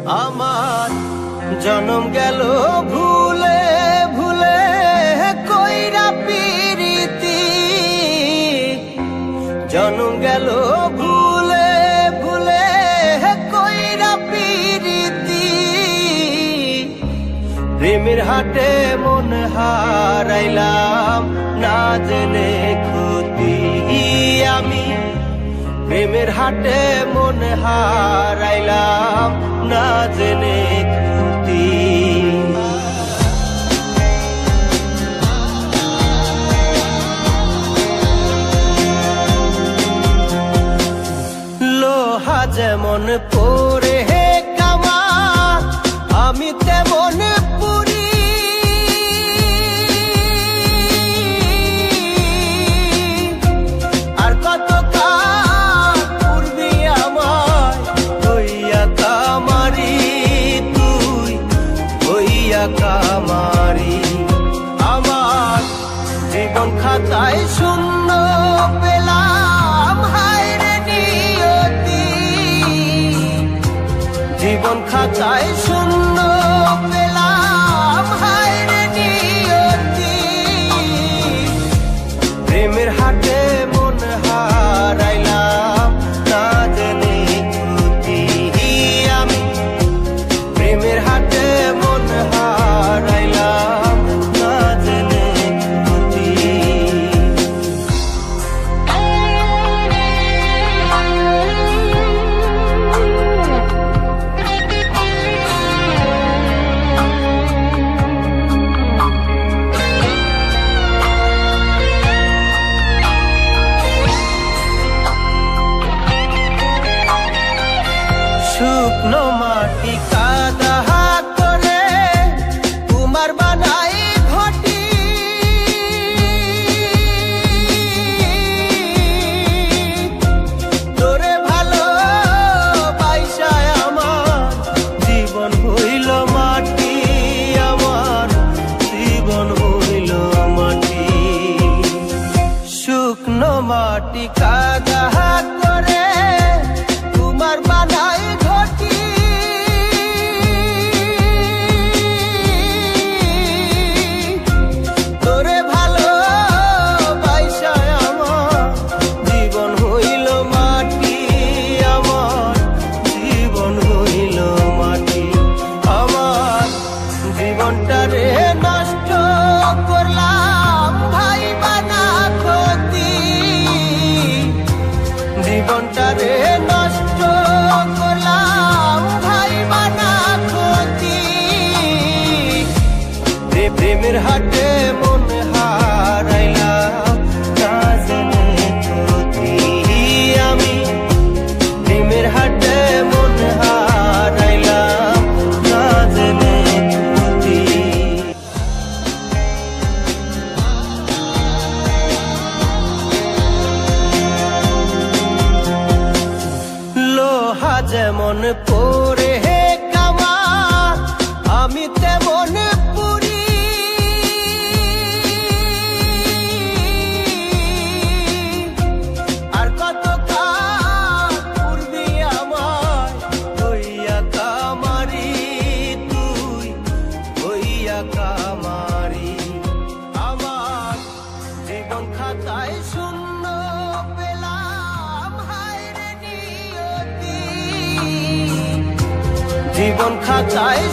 আমার জনম গেল ভুলে ভুলে কইরা পিরিতি, জনম গেল ভুলে ভুলে কইরা পিরিতি। প্রেমের হাটে মন হারাইলাম না জেনে ক্ষতি আমি, প্রেমের হাটে মন হারাইলাম না জেনে ক্ষতি। লোহা যেমন পরে হে কামার, আমি তেমন পুরি। আর কত কাল পূর্বি আমার হইয়া কামারি, তুই হইয়া কামারি। আমার জীবন খাতায় শূন্য পেলাম হায় রে নিয়তি, জীবন খাতায় শূন্য পেলাম হায় রে নিয়তি। প্রেমের হাটে মন হারাইলাম না জেনে ক্ষতি আমি, প্রেমের হাটে মন হারাইলাম না জেনে ক্ষতি। শুকনো মাটি কাদা করে তোমার বানাই ঘটি, তোরে ভালো বাইসায় আমার জীবন হইল মাটি, আমার জীবন হইল মাটি। শুকনো মাটি কাদা করে তোমার বানাই ঘটি, তোরে ভালো বাইসায় আমার জীবন হইল মাটি, আমার জীবন হইল মাটি। আমার জীবনটারে নষ্ট করলাম ভাই বানা ক্ষতি, জীবনটারে নষ্ট করলাম ভাই বানা ক্ষতি। প্রেমের হাটে মন হারাইলাম না জেনে ক্ষতি আমি, প্রেমের হাটে মন হারাইলাম না জেনে ক্ষতি। লোহা যেমন পরে হে কামার, আমি তেমন পুরি। আর কত কাল পূর্বি আমার হইয়া কামারি, তুই হইয়া কামারি। আমার জীবন খাতায় শূন্য পেলাম হায় রে নিয়তি, জীবন খাতায়